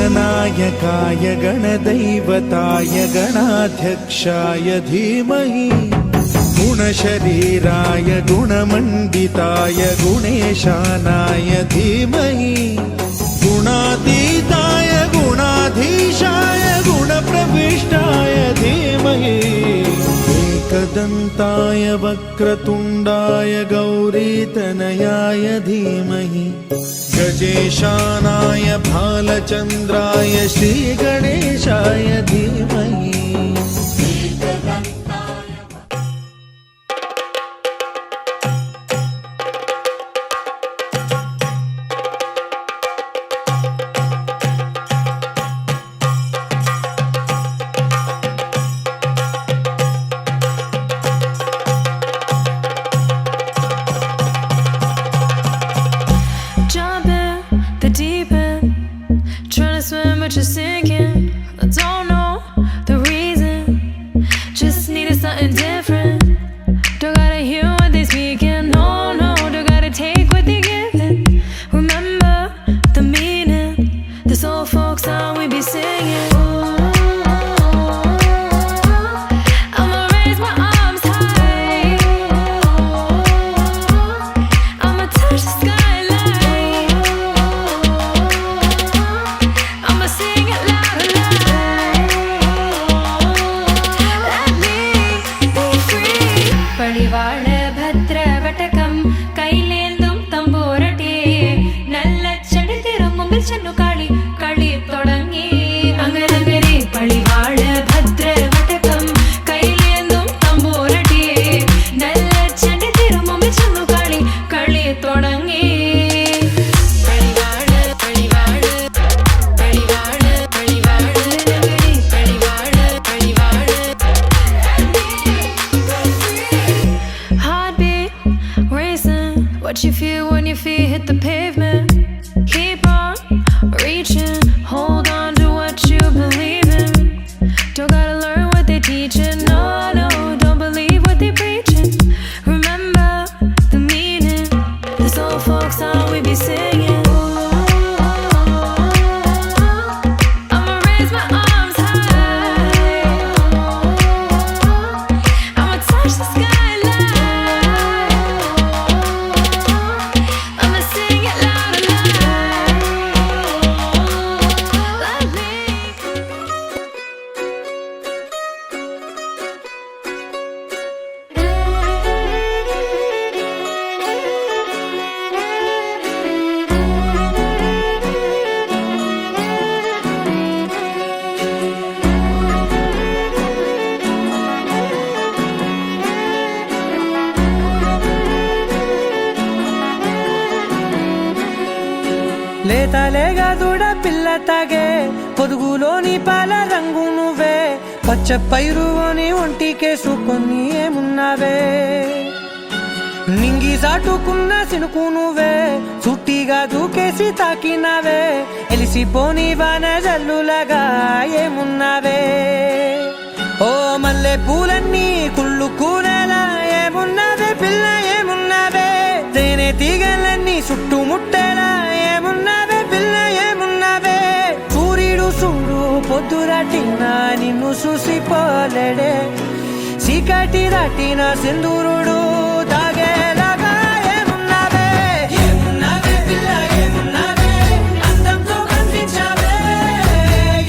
गणनायकाय गणदैवताय गणाध्यक्षाय धीमहि गुणशरीराय गुणमण्डिताय गुणेशानाय धीमहि गुणातीताय गुणाधीशाय गुणप्रविष्टाय धीमहि एकदन्ताय वक्रतुण्डाय गौरीतनयाय धीमहि गजेशानाय भालचन्द्राय श्रीगणेशाय धीमहि Just sinking, I don't know the reason. Just needed something different. Don't gotta hear what they speaking. No, no, don't gotta take what they giving. Remember the meaning. This old folk song we be singing. I'ma raise my arms high. I'ma touch the skyline. I'ma sing it loud and loud. Let me be free. Padivaal bhadra vatakam kailendum tamborate nalla chadithirum mumbil channu kali kali thodangi angarangare padivaal bhadra vatakam kailendum tamborate nalla chadithirum mumbil channu kali kali thodangi Heartbeat racing. What you feel when your feet hit the pavement? Keep on reaching. Hold on to what you believe in. Don't gotta learn what they teaching. No, no, don't believe what they preaching. Remember the meaning. This old folk song we be singing. I'ma raise my arms high. I'ma touch the skyline. I'ma sing it loud and loud. Let me లేతలేగా దూడ పిల్ల తాగే పొదుగులోని పాల రంగు నువ్వే పచ్చ పైరుని ఒంటికేసుకొని ఏమున్నావే నింగి సాటుకున్న సినుకు నువ్వే చుట్టిగా దూకేసి తాకినావే ఎలిసిపోని వాన జల్లులగా ఏమున్నావే ఓ మల్లె పూలన్నీ కుళ్ళు కూరలా ఏమున్నావే పిల్ల ఏమున్నావే తేనె తీగలన్నీ చుట్టుముట్టేలా ఏమున్నావే పిల్ల ఏమున్నావే సూర్యుడు చూడు పొద్దురాటిన నిన్ను చూసిపోలేడే చీకటి దాటిన సింధూరుడు తాగేలాగా ఏమున్నావే ఏమున్నావే పిల్ల ఏమున్నావే అందంతో కనిపించావే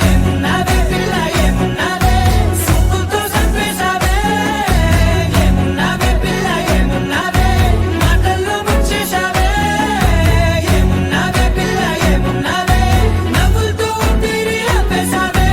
ఏమున్నావే పిల్ల ఏమున్నావే సుక్కుతో చంపేశావే ఏమున్నావే పిల్ల ఏమున్నావే మాటల్లో ముంచేశావే ఏమున్నావే పిల్ల ఏమున్నావే నవ్వులతో ఊపిరి ఆపేశావే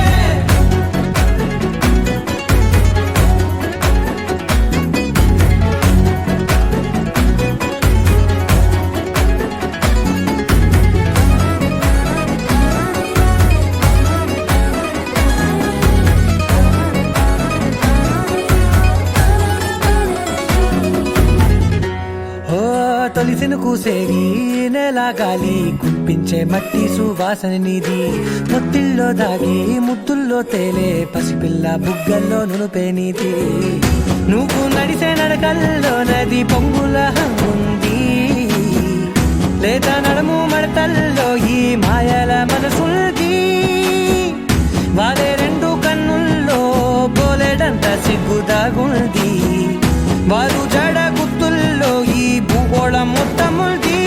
తొలిసిన కూసేగి నేల గాలి కుప్పించే మట్టి సువాసన నీది పొత్తిల్లో దాగి ముద్దుల్లో తేలే పసిపిల్ల బుగ్గల్లో నునుపే నీది నువ్వు నడిసే నడకల్లో నది పొంగుల హంగుంది లేదా నడుము మడతల్లో ఈ మాయల మనసుల్ది వాలే రెండు కన్నుల్లో బోలెడంత సిగ్గుదాగుంది వారు జడ గుత్తుల్లో ఈ భూగోళం మొత్తముల్ది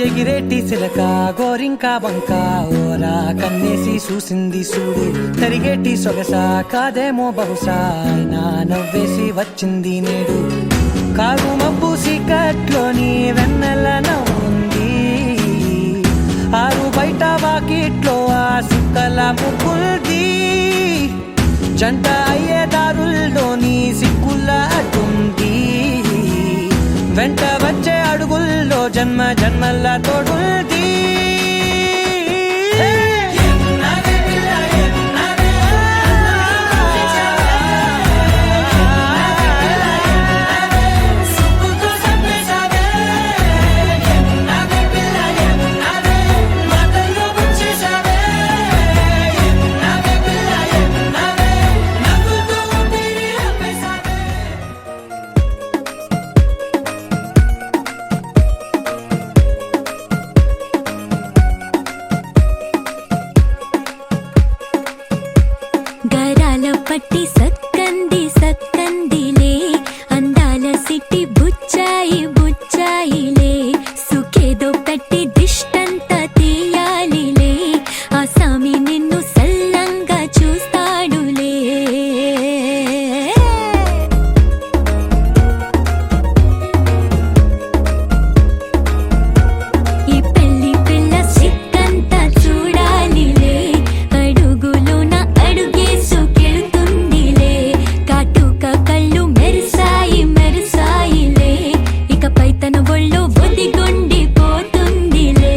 ఎగిరేటి సిలక గోరింక వంక ఓరా కన్నేసి చూసింది చూడు తరిగేటి సొగస కాదేమో బహుశా అయినా నవ్వేసి వచ్చింది నేడు కారు మబ్బు సీకట్లోని వెన్నెల నవ్వుంది ఆరు బయట వాకిట్లో ఆ సుక్కల ముగ్గుల్ది జంట అయ్యే దారుల్లోని సిగ్గుల అడ్డుంది వెంట వచ్చే అడుగుల్లో జన్మ జన్మల్ల తోడుల్ది పట్టి సక్కంది సక్కందిలే అందాల సిట్టి బుచ్చాయి బుచ్చాయిలే సుఖేదో పెట్టి దిష్టంత తీయాలిలే ఆ సామి నిన్ను సల్లంగా చూస్తాడులే ఈ పెళ్లి పిల్ల సిక్కంతా చూడాలిలే అడుగులోన అడుగేసు కళ్ళు మెరిసాయి మెరిసాయిలే ఇకపై తన ఒళ్ళు ఒదిగొండి పోతుందిలే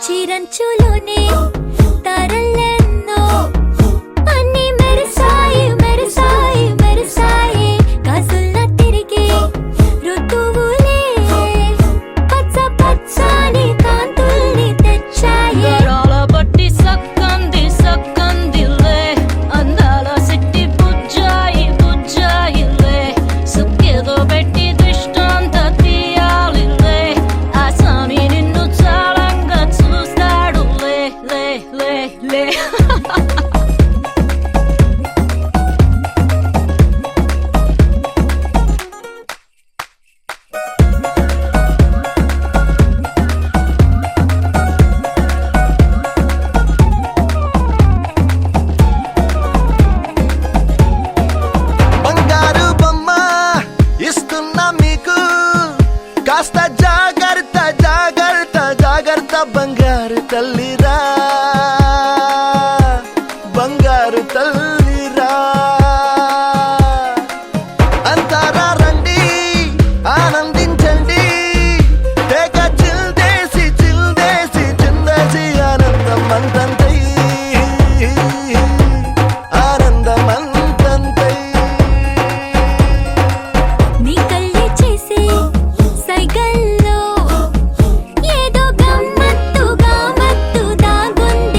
చిరంచులోనే తారలెన్నో అన్ని మెరిసాయి మెరిసాయి మెరిసాయి కాసుల్లా తిరిగి ఋతువులే పచ్చ పచ్చని కాంతుల్ని తెచ్చాయి గరాల బట్టి సక్కంది సక్కందిలే అందాల సిట్టి బుజ్జాయి బుజ్జాయిలే సుక్కేదో పెట్టి దిష్టంత తీయాలిలే ఆ సామి నిన్ను చాలంగా చూస్తాడు లే లే లే లే బంగారు బొమ్మ ఇస్తున్నా మీకు కాస్త జాగ్రత్త జాగ్రత్త జాగ్రత్త బంగారు తల్లిరా బంగారు తల్లిరా అంతారా రండి ఆనందించండి తెగ చిల్దేసి చిల్దేసి చిందేసి ఆనందం అంతంతై ఆనందం అంతంతై నీ కళ్ళే చేసే సైగల్లో ఏదో గమ్మత్తుగా మత్తు దాగుంది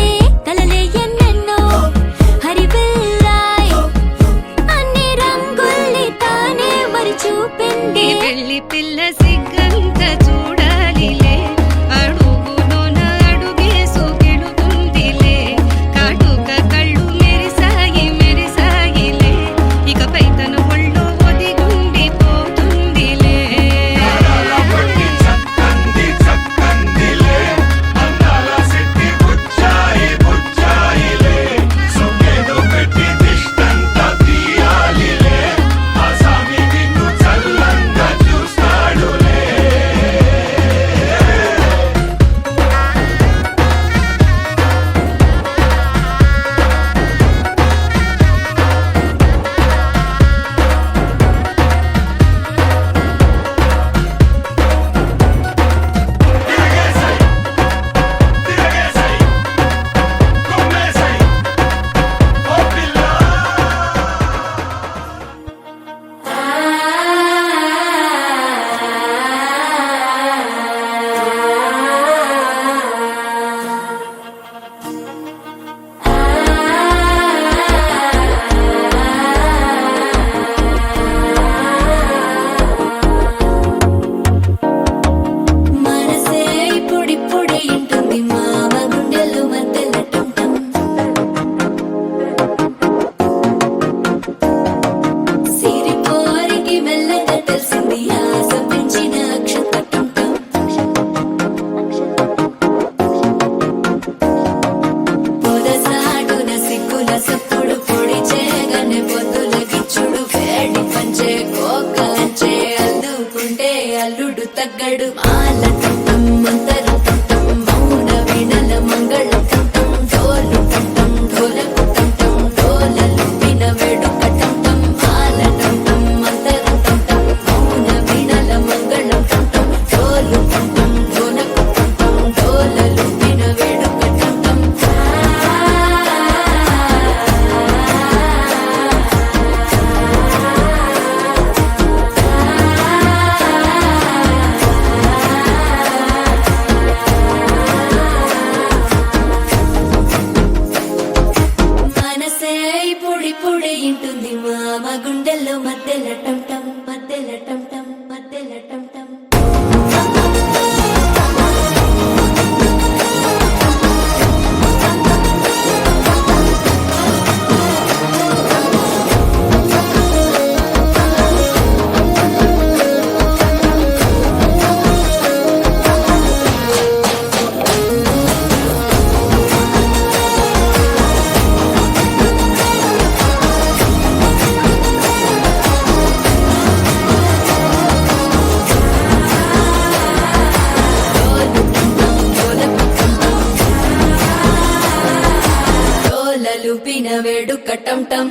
విన వేడుక టం టం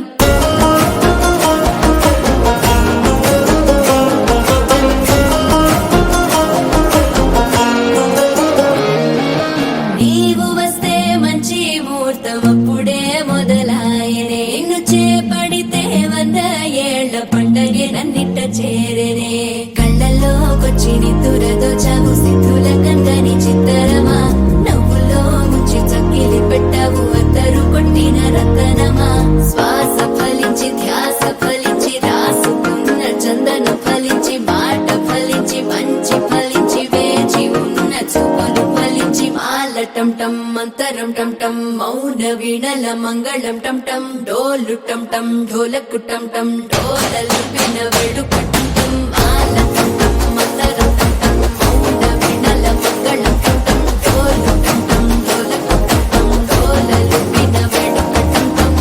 నీవు వస్తే మంచి ముహూర్తం అప్పుడే మొదలాయనే నిన్ను చేపడితే 100 ఏళ్ల పండగే నన్నిట్ట చేరనే కళ్ళల్లోకొచ్చి నిద్దురదో చావు సిద్ధుల కందని చిత్తరమా నవ్వులో ముంచి చక్కిలి పెట్టావు అద్దరు కొట్టిన రతనమా శ్వాస ఫలించి ధ్యాస ఫలించి రాసుకున్న చందన ఫలించి మాట ఫలించి మంచి ఫలించి వేచి ఉన్న చూపులు ఫలించి మాల టం టం మంతరం టం టం మౌన వీణల మంగళం టం టం డోలు టం టం ఢోలకు టం టం డోలలు విన వేడుక టం టం మాల టం టం మంతరం టం టం మౌన వీణల మంగళం టం టం డోలు టం టం ఢోలకు టం టం డోలలు విన వేడుక టం టం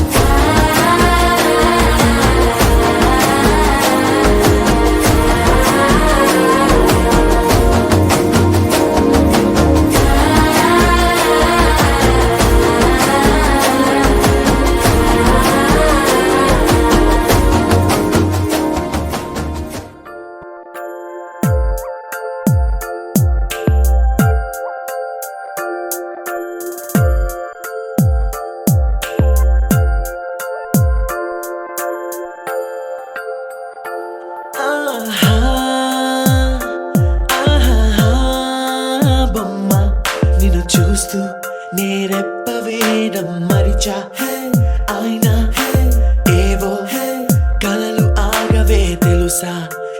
ఆహా, ఆహా, బొమ్మ నిన్ను చూస్తూ నేరెప్ప వేయడం మరిచా అయినా ఏవో కలలు ఆగవే తెలుసా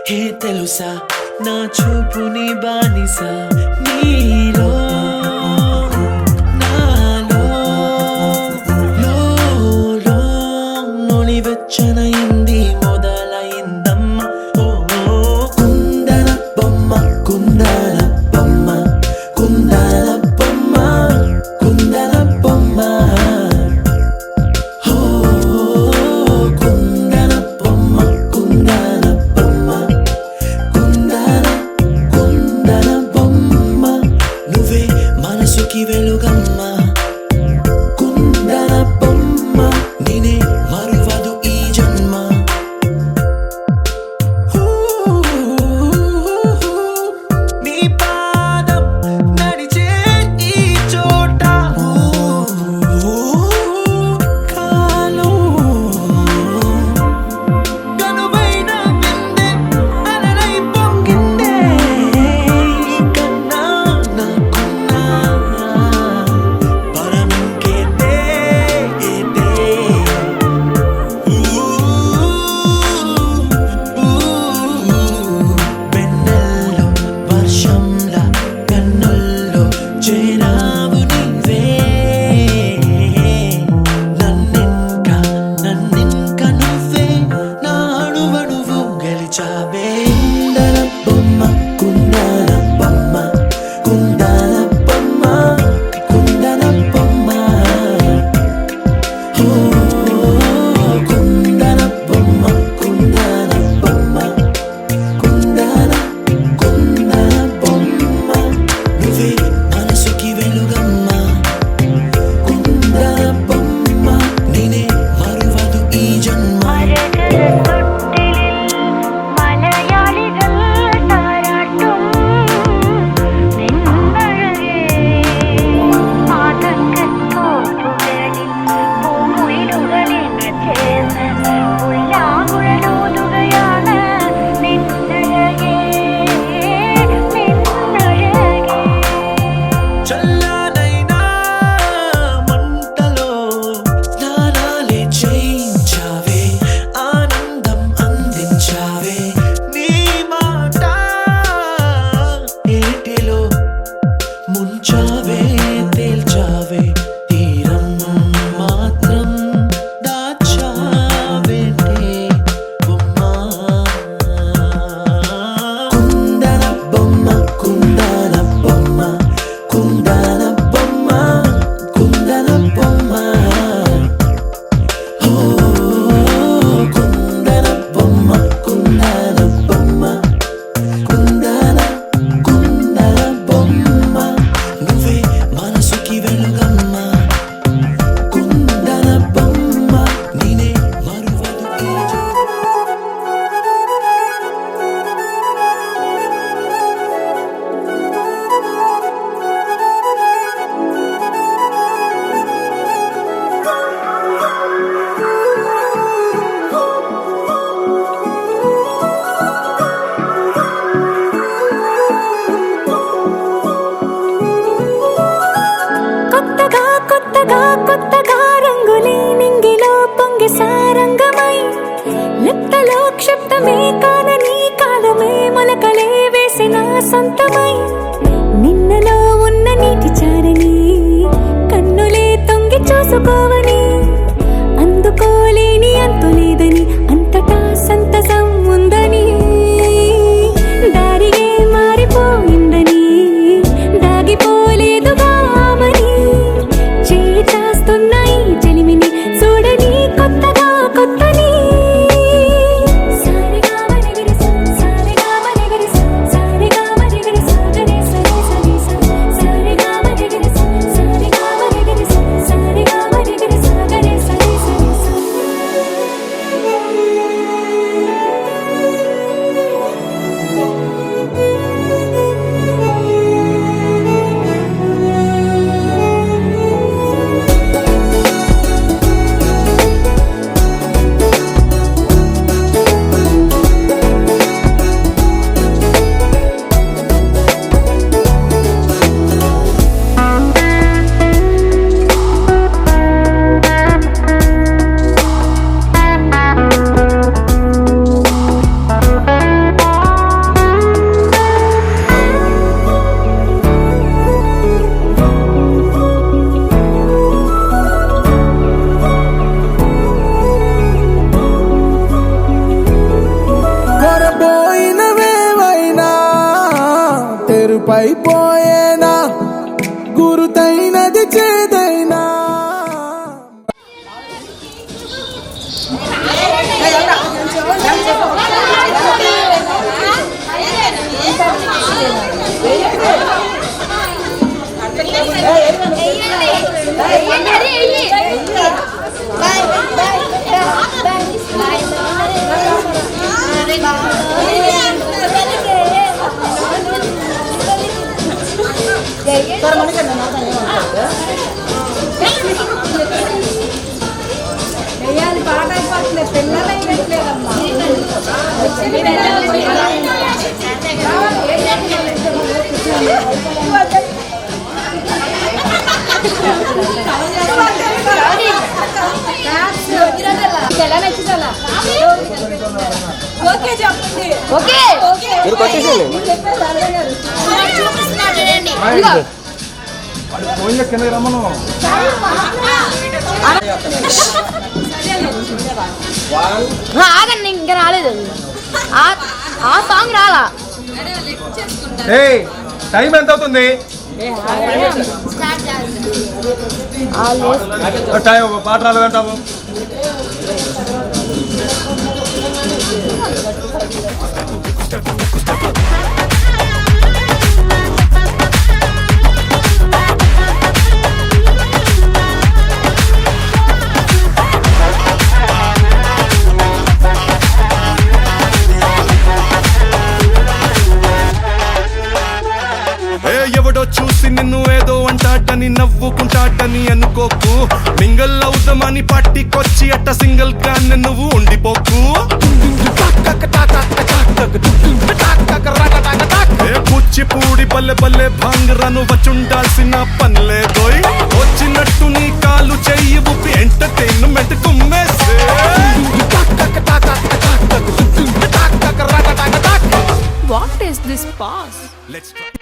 హే తెలుసా నా చూపుని బానిసా నీలో నాలో లో నొలి వెచ్చనైంది మొదలైందమ్మ ఓ కుందన బొమ్మ కుందన బొమ్మ కుందన బొమ్మ కుందన బొమ్మ ఓ కుందన బొమ్మ కుందన బొమ్మ కుందన కుందన బొమ్మ నువ్వే సొంతమై నిన్నలో ఉన్న నీటి చారని కన్నులే తొంగి చూసుకోవని అందుకోలేని అంతు లేదని అంతటా సంతసం ఉందని దారిగే మారిపోయిందని దాగిపోలేదుగా ఆమని చేయి చాస్తున్నాయి చెలిమిని చూడని కొత్తగా కొత్తని కొరబోయినవేవైనా తెరుపైపోయేనా గురుతైనది చేదైనా ఆగండి ఇంకా రాలేదు ఆ సాంగ్ రాలా టైం ఎంత అవుతుంది టైం పాట రాలేదంటావు ఎవడో చూసి నిన్ను ఏదో అంటాడని నవ్వుకుంటాడని అనుకోకు మింగల్ అవుదామని పట్టికొచ్చి అట్ట సింగిల్ గా నువ్వు ఉండిపోకు కూచిపూడి బల్లె బల్లె భాంగరాను వచ్చుండాల్సిన పనిలేదోయ్ వచ్చినట్టు నీ కాలు చెయ్యి ఊపి entertainment కుమ్మేసే What is this pause? Let's try.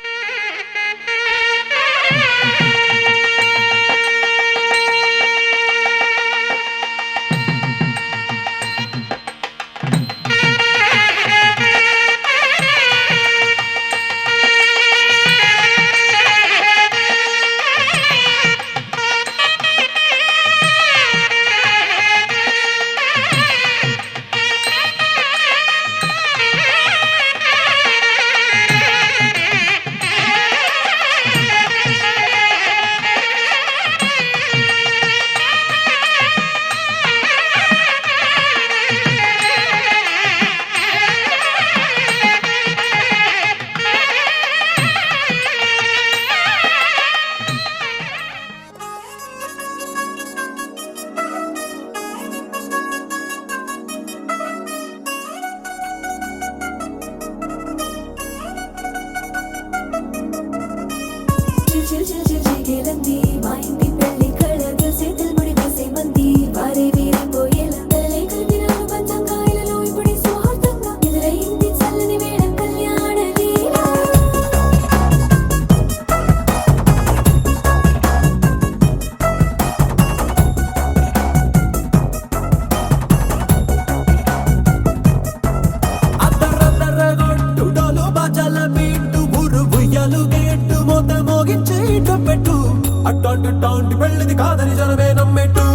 అట్టాంటి పెళ్ళిది కాదని జనమే నమ్మెట్టు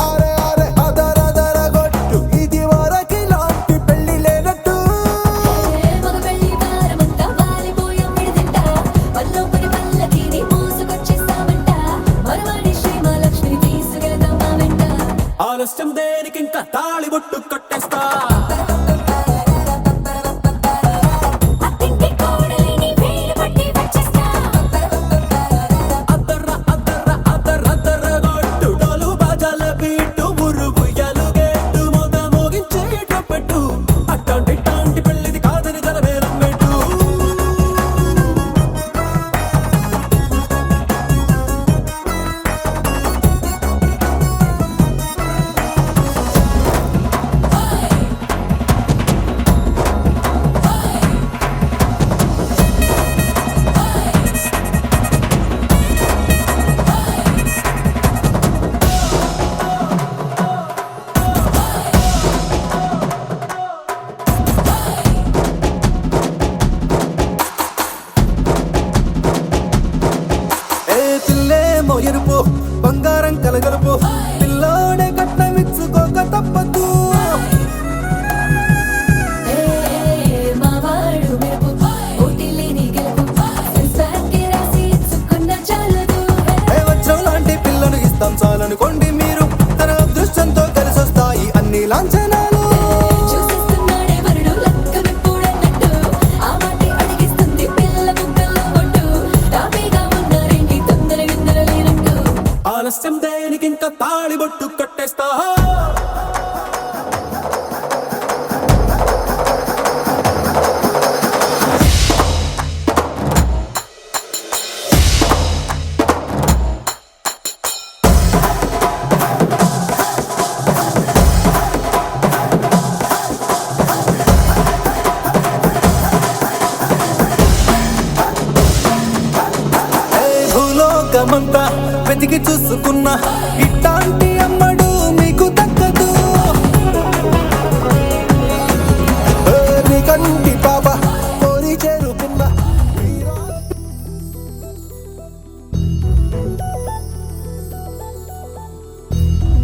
అరే అరే అదర గొట్టు ఇది వరకి లాంటి పెళ్లి లేనట్టు మగ పెళ్లి వారమంతా వాలిపోయాం విడిదింట పల్లోపరి పల్లకిని మోసుకొచ్చేస్తామంట మరవాడి శ్రీమహాలక్ష్మిని తీసుకెళ్దాం మా వెంట ఆలస్యం దేనికింకా తాళి బొట్టు కట్టేస్తా అత్తింటి కోడలిని వేలు పట్టి వచ్చేస్తా అదర గొట్టు డోలు బాజాల బీటు మురుగుయ్యలు గేటు మోత మోగించేటప్పుడు అట్టాంటి పెళ్ళిది కాదని జనమే నమ్మెట్టు పిల్లేమో ఎరుపు బంగారం కలగలుపు పిల్లోడే కట్టమిచ్చుకోక తప్పదు మావాడు మెరుపు ఓటిల్లేని గెలుపు సెన్సార్కి రాసి ఇచ్చుకున్న చాలదు వజ్రం లాంటి పిల్లను ఇస్తాం చాలనుకోండి మీరు తన అదృష్టంతో కలిసొస్తాయి అన్ని లాంఛనాలు చూసిస్తున్నాడే వరుడు లక్కమెప్పుడన్నట్టు ఆ మాటే అడిగిస్తుంది పిల్ల బుగ్గల్లో కొట్టు టాపీగా ఉన్నారేంటి తొందర లేనట్టు ఆలస్యం దేనికింకా తాళి బొట్టు కట్టేస్తా భూలోకమంతా వెతికి చూసుకున్నా ఇట్లాంటి అమ్మడు మీకు దక్కదు నీ కంటి పాప కోరి చేరుకున్నా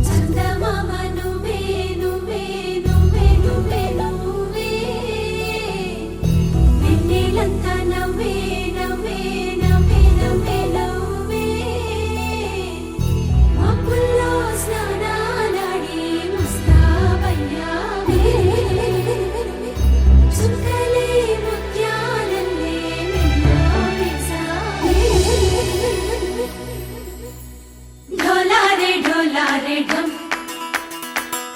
చందమామ నువ్వే నువ్వే నువ్వే నువ్వే నువ్వే వెన్నెలంతా నవ్వే నవ్వే నవ్వే నవ్వే నవ్వే మబ్బుల్లో స్నానాలాడి ముస్తాబయ్యావే చుక్కలే ముత్యాలల్లే మెల్లో వేసావే ढोलारे ढम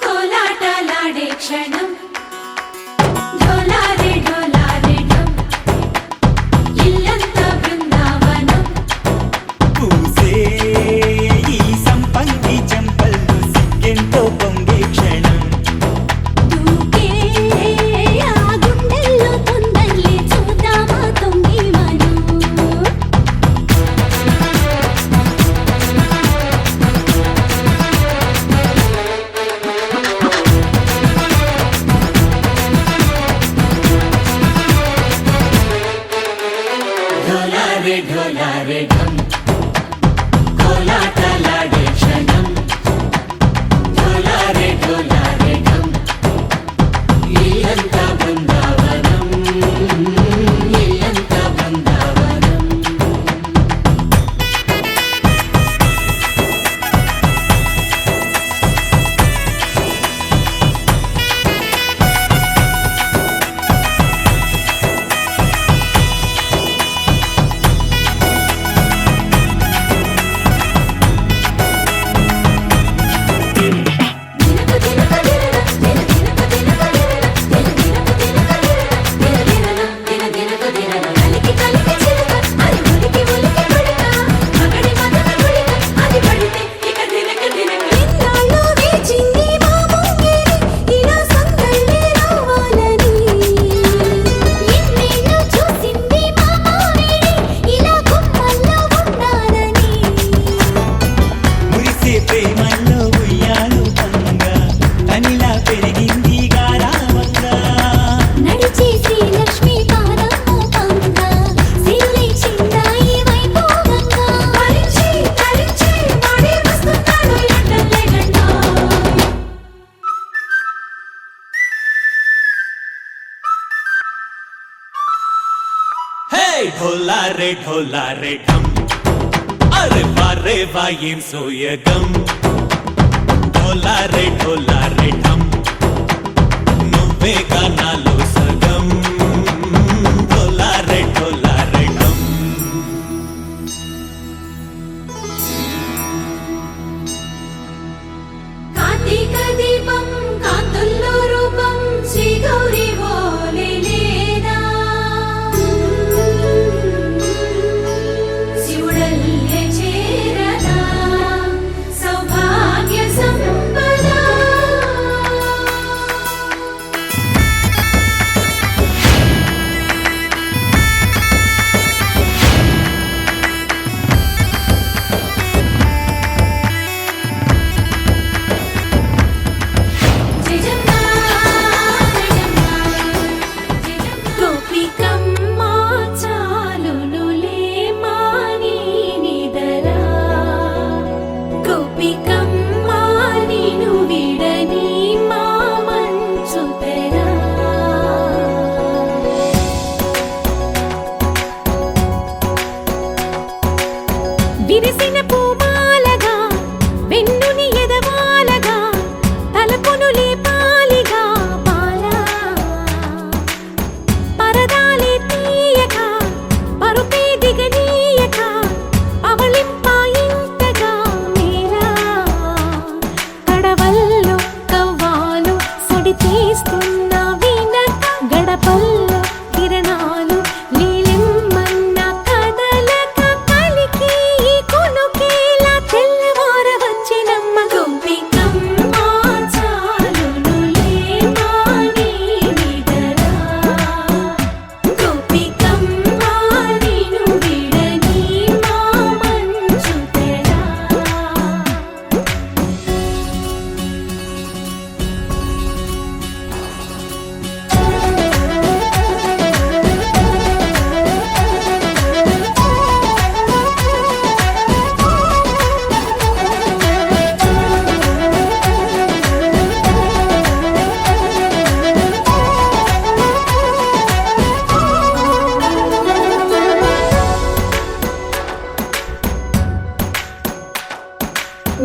कोलाटलाडे क्षणम ढोलारे ढम इल्लंता बृंदावनम పూసే ఈ సంపంగి చెంపల్లో సిగ్గెంతో పొంగే క్షణం దూకే ఆ గుండెల్లో తొందరలే చూద్దామా తొంగి మనం ढोलारे ढम ఢోలారే ఢోలారే ఢమ్ అరే వారే వా ఏం సోయగం ఢోలారే ఢోలారే ఢమ్ నువ్వే గానాలో సగం ఢోలారే ఢోలారే ఢమ్ కార్తీక దీపం కాంతుల్లో రూపం శ్రీ గౌరీ ఓలే లేదా శివుడల్లే చేరదా సౌభాగ్య సంపద జయజమ్మా జయజమ్మా గోపికమ్మ చాలునులే మాని నిదరా గోపికమ్మ నిను విడని మా మంచుతెరా విరిసిన పూమాలగా వెన్నుని ఎదవాలగా తలపును లేపాలిగా బాలా పరదాలే తీయక పరుపే దిగనీయక పవళింపాయింతగా మేరా కడవల్లో కవ్వాలు సడి చేస్తున్న వినక గడపల్లో కిరణాలు నీలిమ్మన్న కదలక కలికి ఈ కొనుకేలా తెల్లవార వచ్చినమ్మ గోపికమ్మ చాలునులే మాని నిదరా గోపికమ్మ నిను విడని మా మంచుతెరా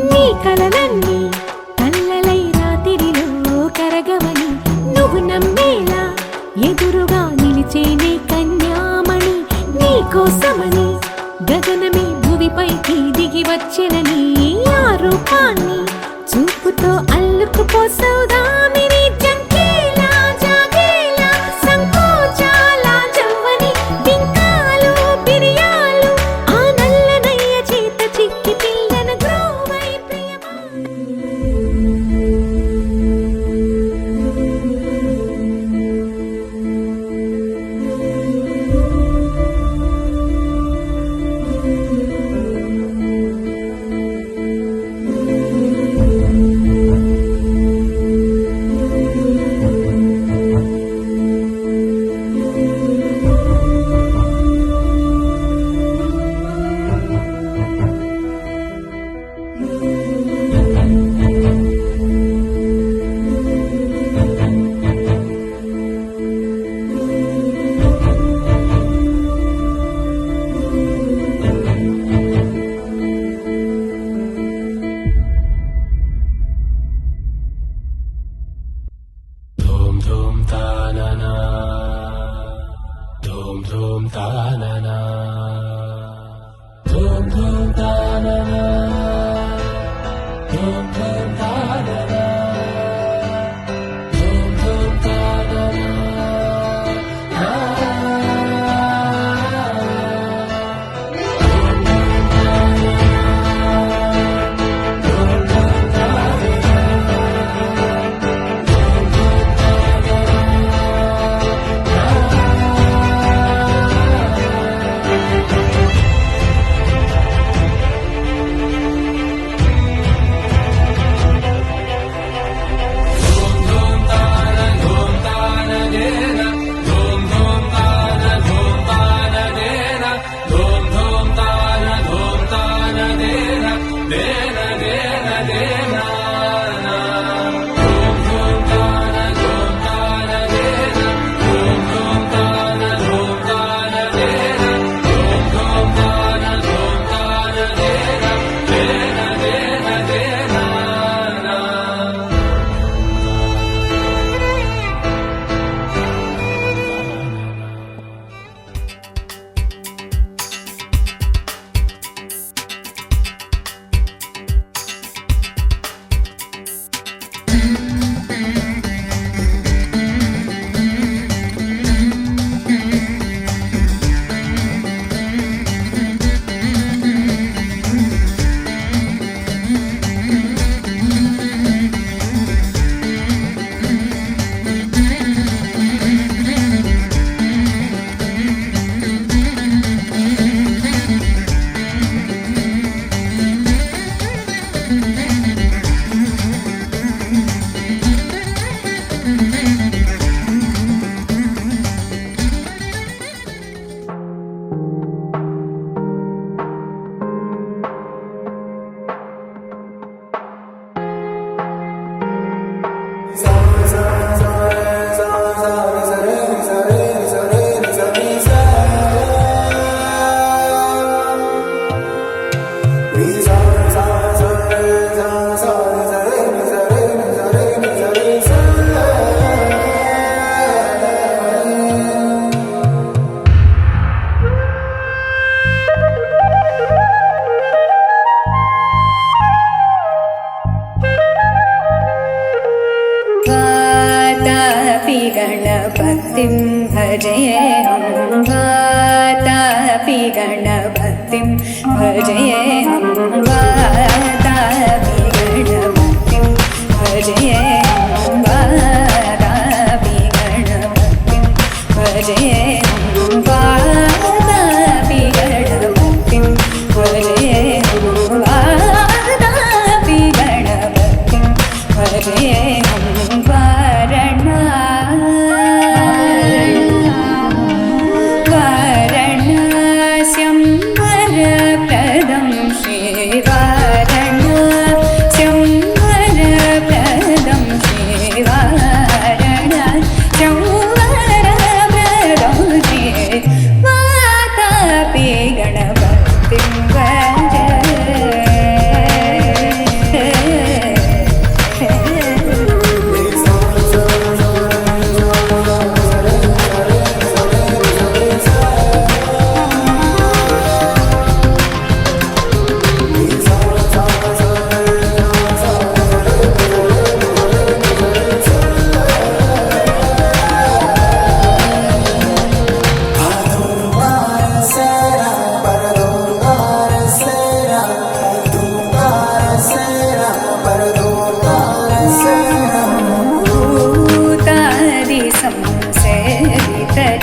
నీ కలలన్నీ కల్లలై రాత్రిలో కరగవని నువ్వు నమ్మేలా ఎదురుగా నిలిచేనే కన్యామణి నీ కోసమని గగనమే భువిపైకి దిగి వచ్చెనని ఆ రూపాన్ని చూపుతో అల్లుకుపోసౌదామిని జంకేలా జాగేలా సంకోచాల జవ్వని బింకాలు బిరియాలు ఆ నల్లనయ్య చేత చిక్కి పిల్లన గ్రోవై ప్రియమా गणभक्तिं भजेऽहं वातापि गणभक्तिं भजेऽहं वातापि गणभक्तिं भजेऽहं वातापि गणभक्तिं भजेऽहं वातापि गणभक्तिं भजेऽहं वातापि गणभक्तिं भजेऽहं वाराणस्यं वरप्रदं श्रीवाराणस्यं वरप्रदं श्रीवाराणस्यं वरप्रदं श्रीवातापि गणपतिं भजे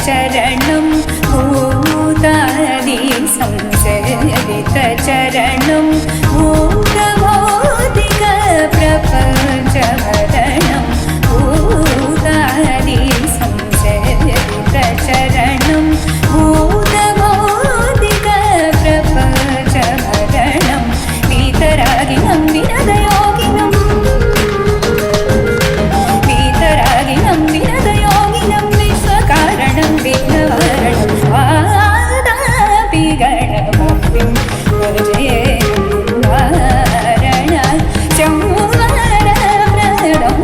चरणं भूतादि संसेवितचरणं भूतभौतिकप्रपञ्चभरणं भूतादि संसेवितचरणं भूतभौतिकप्रपञ्चभरणं वीतरागिनं विनदयोगिनं वीतरागिनं विनदयोगिनं विश्वकारणं विघ्नहरणं वातापि गणपतिं भजेऽहं वाराणस्यं वरप्रदं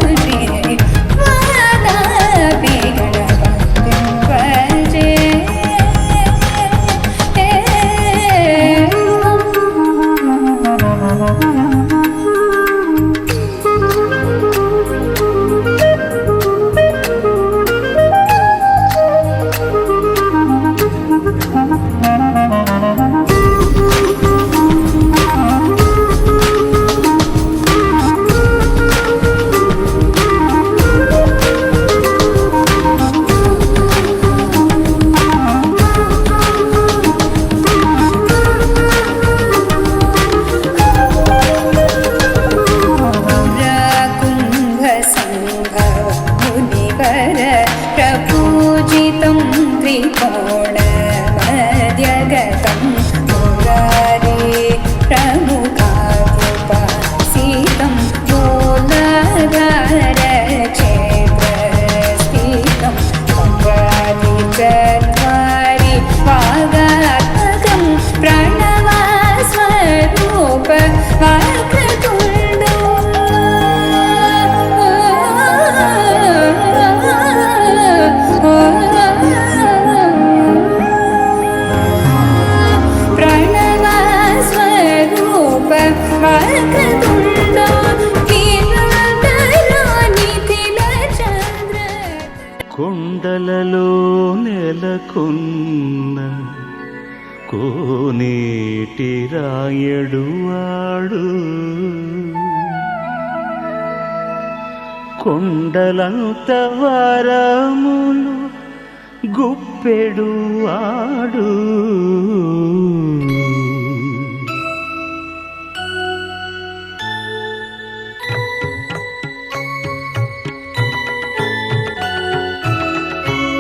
श्रीवातापि गणपतिं प्रपूजितं त्रिकोणमध्यगतं मुरारी प्रमुखादुपासितं मूलाधारक्षेत्रस्थितं चत्वारि वागात्मकं प्रणवस्वरूप वक्रतुण्डो प्रणवस्वरूप वक्रतुण्डो निथिलचन्द्र కొండలలో నెలకొన్న కోనేటి రాయడు వాడు కొండలంత వరములు గుప్పెడు వాడు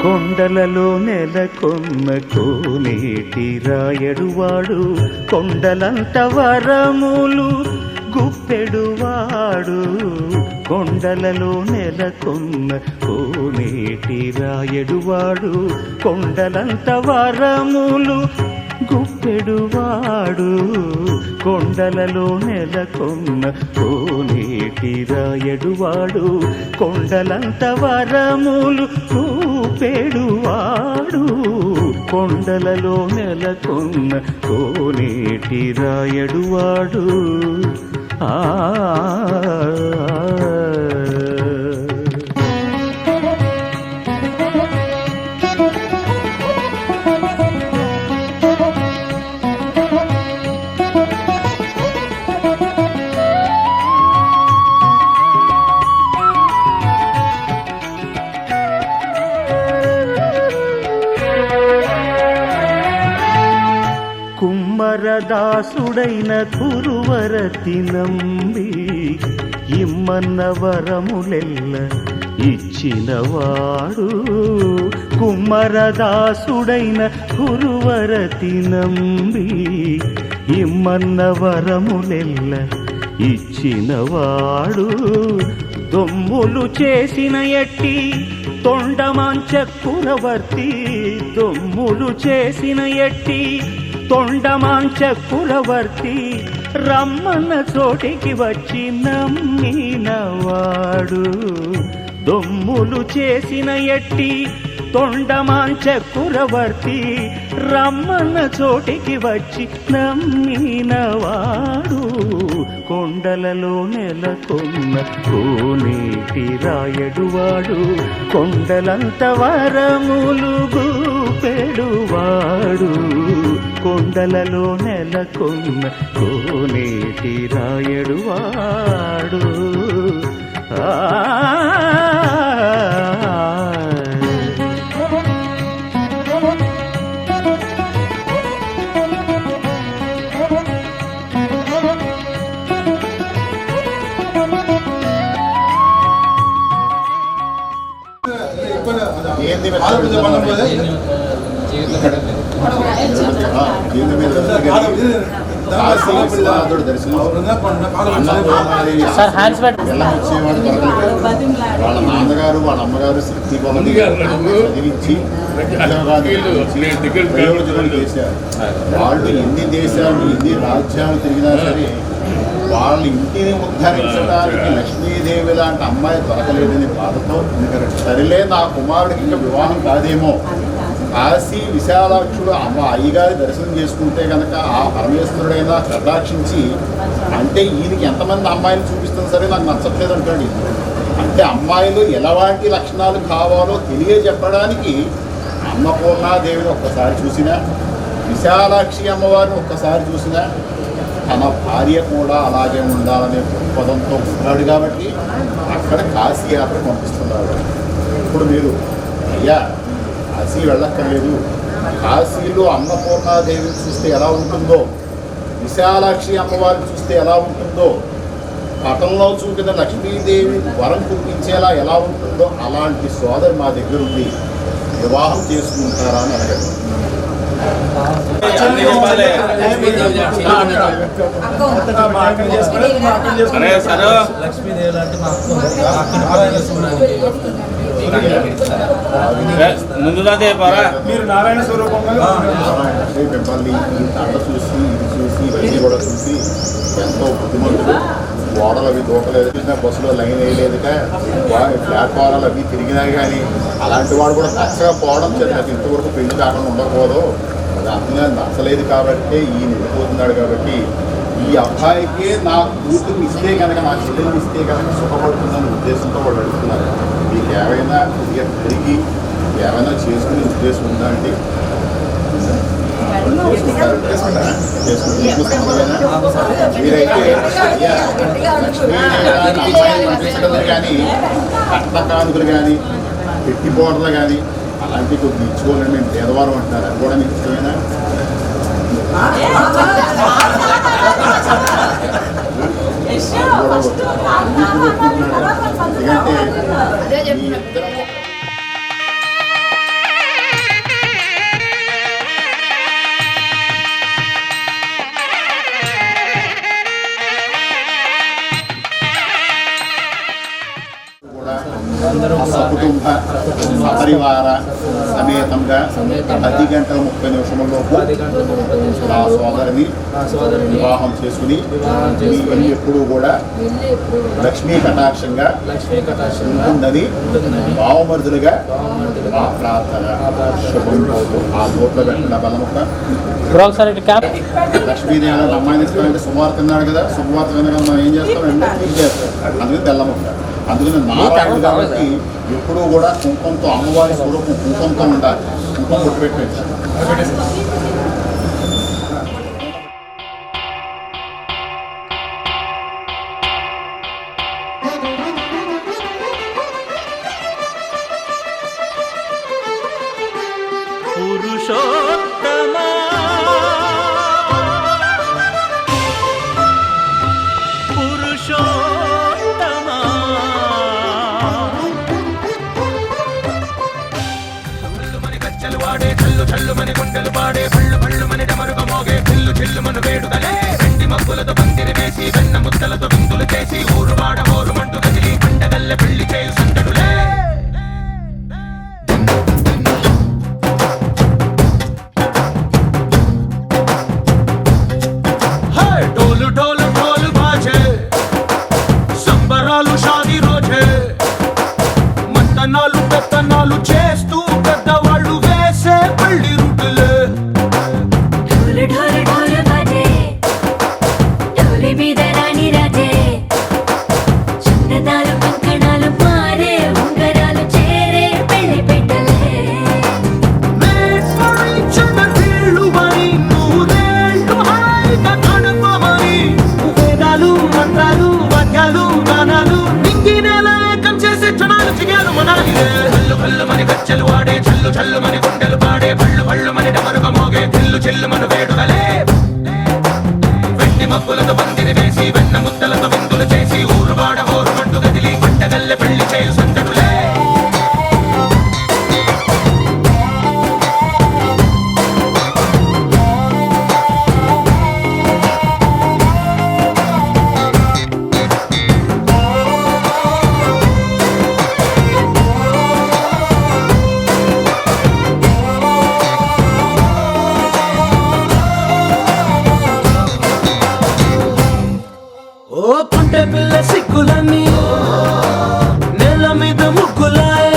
కొండలలో నెలకొన్న కోనేటి రాయడువాడు కొండలంత వరములు గుప్పెడువాడు కొండలలో నెలకొన్న కోనేటి రాయడువాడు కొండలంత వరములు గుప్పెడువాడు కొండలలో నెలకొన్న కోనేటి రాయడువాడు కొండలంత వరములు గుప్పెడువాడు కొండలలో నెలకొన్న కోనేటి రాయడువాడు ఆ కుమ్మరదాసుడైన కురువరతి నంబి ఇమ్మన్న వరములెల్ల ఇచ్చినవాడు కుమ్మరదాసుడైన కురువరతి నంబి ఇమ్మన్న వరములెల్ల ఇచ్చినవాడు దొమ్ములు చేసిన ఎట్టి తొండమాంచకురవర్తి దొమ్ములు చేసిన ఎట్టి తొండమాంచకురవర్తి రమ్మన్న చోటికి వచ్చి నమ్మినవాడు దొమ్ములు చేసిన ఎట్టి తొండమాంచకురవర్తి రమ్మన్న చోటికి వచ్చి నమ్మినవాడు కొండలలో నెలకొన్న కోనేటి రాయడువాడు కొండలంత వరములు గూపెడువాడు కొండలలో నెలకొన్న కోనేటి రాయడువాడు వాళ్ళ నాన్నగారు వాళ్ళ అమ్మగారు శక్తి చదివించి ప్రయోజనం చేశారు. వాళ్ళు ఎన్ని దేశాలు ఎన్ని రాజ్యాలు తిరిగినా సరే వాళ్ళ ఇంటిని ఉద్ధరించడానికి లక్ష్మీదేవి లాంటి అమ్మాయి దొరకలేదని బాధతో సరిలే నా కుమారుడికి ఇంకా వివాహం కాదేమో కాశీ విశాలాక్షుడు అమ్మ అయ్యగారి దర్శనం చేసుకుంటే కనుక ఆ పరమేశ్వరుడైనా కటాక్షించి అంటే ఈయనకి ఎంతమంది అమ్మాయిలు చూపిస్తున్నా సరే నాకు నచ్చట్లేదు అంటాడు. అంటే అమ్మాయిలు ఎలాంటి లక్షణాలు కావాలో తెలియజెప్పడానికి అన్నపూర్ణాదేవిని ఒక్కసారి చూసినా విశాలాక్షి అమ్మవారిని ఒక్కసారి చూసినా తన భార్య కూడా అలాగే ఉండాలనే పదంతో ఉన్నాడు కాబట్టి అక్కడ కాశీ యాత్ర పంపిస్తున్నాడు. ఇప్పుడు మీరు అయ్యా కాశీ వెళ్ళక్కర్లేదు, కాశీలో అన్నపూర్ణాదేవిని చూస్తే ఎలా ఉంటుందో విశాలాక్షి అమ్మవారిని చూస్తే ఎలా ఉంటుందో పటంలో చూపిన లక్ష్మీదేవి వరం కురిపించేలా ఎలా ఉంటుందో అలాంటి సోదరు మా దగ్గర ఉంది, వివాహం చేసుకుంటారా అని అడగండి. మీరు నారాయణ స్వరూపంగా మిమ్మల్ని ఈ తండ చూసి ఇది చూసి ఇవన్నీ కూడా చూసి ఎంతో బుద్ధిమంతుడు. గోడలు అవి దూకలేదు, బస్సులో లైన్ వేయలేదుగా, ప్లాట్ఫారాలు అవి తిరిగినా కానీ అలాంటి వాడు కూడా నచ్చగా పోవడం చేత నాకు ఇంతవరకు పెళ్లి కాకుండా ఉండకపోదు. అది అంతగా నచ్చలేదు కాబట్టి ఈయన వెళ్ళిపోతున్నాడు. కాబట్టి ఈ అబ్బాయికే నా కూతురు ఇస్తే కనుక నా చెల్లెలు ఇస్తే కనుక సుఖపడుతుందనే ఉద్దేశంతో వాళ్ళు అడుగుతున్నారు. మీకు ఏమైనా కొద్దిగా తిరిగి ఏమైనా చేసుకునే ఉద్దేశం ఉందా అంటే మీరైతే పంపించగలరు కానీ కట్ట కానుకలు కానీ పెట్టి బోర్డర్లు కానీ అలాంటివి కొద్దిగా ఇచ్చుకోవాలని మేము పేదవారం అంటున్నారు. అది కూడా మీకు ఇష్టమేనా? ఎందుకంటే ఈ ఇద్దరు సకుటుంబ సపరివార సమేతంగా 10 గంటల 30 నిమిషములలోపు నా సోదరిని వివాహం చేసుకుని మీ ఎప్పుడూ కూడా లక్ష్మీ కటాక్షంగా ఉంటుందని భావమరుదులుగా మా ప్రార్థన. శుభం. ఆ నోట్లో పెట్టిన బలముక్క లక్ష్మీదేవి అమ్మాయిని ఇస్తామంటే శుభవార్త తిన్నాడు కదా, శుభవార్త వినగా మనం ఏం చేస్తాం అంటే పూజ చేస్తాం. అందుకని తెల్లముక్క. అందుకని నారాయణుడు కాబట్టి ఎప్పుడూ కూడా కుంకుమతో అమ్మవారి స్వరూపం కుంకుమతో ఉండాలి. కుంకుమ కొట్టు పెట్టారు. పురుషోత్తమా మని గుండెలు పాడే పళ్ళు పళ్ళు మని డమరుగ మోగే చిల్లు చిల్లు మన వేడుకలే వెండి మబ్బులతో పందిరి వేసి వెన్న ముద్దలతో విందులు చేసి ఊరు వాడ ఊరు మంటు కదిలి పండగల్లె పెళ్లి చేయు సందడులే డోలు డోలు డోలు బాజే సంబరాలు షాదీ రోజే మంతనాలు పెత్తనాలు చేస్తూ పెద్దవాళ్ళు వేసే పెళ్లి రూటులే ఢోలు ఢోలు ఢోలు బాజే ఢోలి మీద రాణి రాజే చిన్నదాలు కంకణాలు మారే ఉంగరాలు చేరే పెళ్లి పెట్టలే Made for each other వీళ్ళు మరి నూరేళ్ళు హాయిగా గడపమని వేదాలు మంత్రాలు వాక్యాలు గానాలు నింగి నేల ఏకం చేసే క్షణాలు చిగాలు మనాలిలే కళ్ళు కళ్ళు మని గజ్జలు వాడే చల్లు చల్లు మని గుండెలు పాడే పళ్ళు పళ్ళు మని డమరుగ మోగే చిల్లు చిల్లు మన వేడుకలే వెండి మబ్బులతో పందిరి వేసి వెన్న ముద్దలతో విందులు చేసి ఊరు వాడ ఊరు మంటు గదిలి పంటగల్లె పెళ్లి చేయు సందడులే ఓ పుంటె పిల్ల సిక్కులన్నీ నేల మీద ముగ్గులాయ్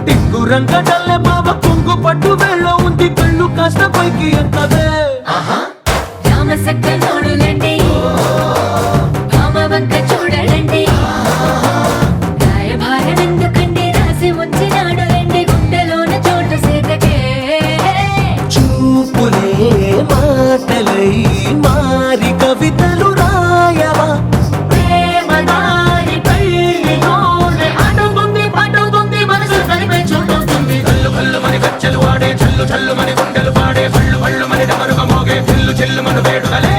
టింగు రంగడల్లె బాబా కొంగు పట్టు వెళ్ళ ఉంది కళ్ళు కాస్త పైకి ఎక్కదే రామ సక్క నోడులండి భామ వంక చూడలండి రాయభారం ఎందుకండి రాసి ఉంచినాడు రండి గుండెలోన చోటు సేతకే చూపులే మాటలై మారి కవితలు రాయవా ప్రేమ దారి పెళ్లిలోనే అడుగుంది పడుతుంది మనసు కలిపే చోటుంది కళ్ళు కళ్ళు మని గజ్జలు వాడే చల్లు చల్లు మని గుండెలు పాడే పళ్ళు పళ్ళు మని డమరుగ మోగే చిల్లు చిల్లు మన వేడుకలే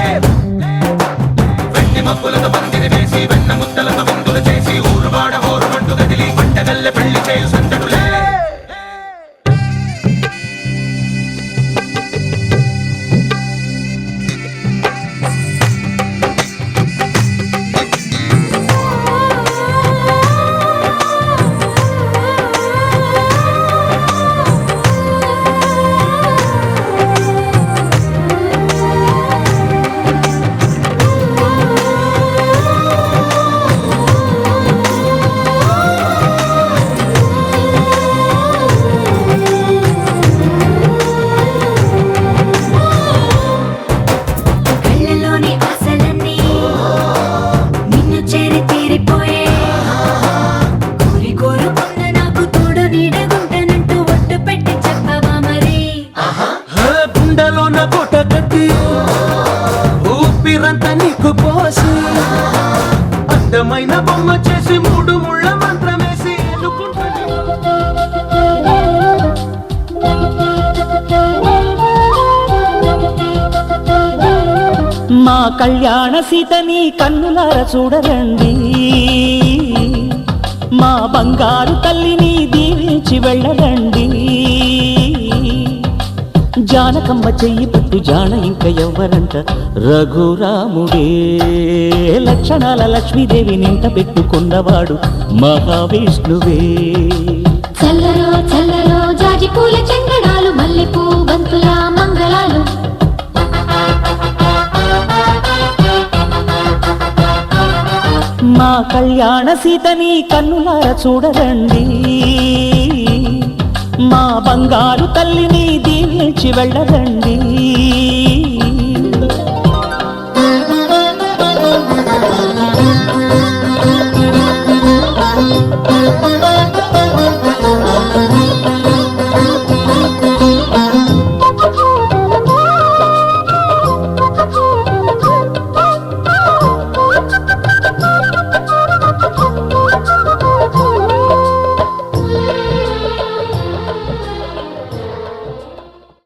వెండి మబ్బులతో పందిరి వేసి వెన్న ముద్దలతో విందులు చేసి ఊరు వాడ ఊరు మంటు గదిలి పంటగల్లె పెళ్లి చేయు సందడులే కళ్ళలోని ఆశలన్నీ నిన్ను చేరి తీరిపోయే కోరి కోరుకున్న నాకు తోడు నీడగుంటానంటూ ఒట్టు పెట్టి చెప్పవా మరి గుండెలోన కోట కట్టి ఊపిరంతా నీకు పోసి అందమైన బొమ్మ చేసి మూడు ముళ్ళ మంత్రమేసి మా కళ్యాణ సీతని కన్నులార చూడరండి మా బంగారు తల్లిని దీవించి వెళ్ళరండి జానకమ్మ చెయ్యి పట్టు జాన ఇంక ఎవ్వరంట రఘురాముడే లక్షణాల లక్ష్మీదేవి నింట పెట్టుకున్నవాడు మహావిష్ణువే చల్లరో చల్లరో జాజి పూల చందనాలు మల్లెపూ బంతుల మంగళాలు మా కళ్యాణ సీతని కన్నులార చూడరండి మా బంగారు తల్లిని దీవించి వెళ్ళరండి Thank you.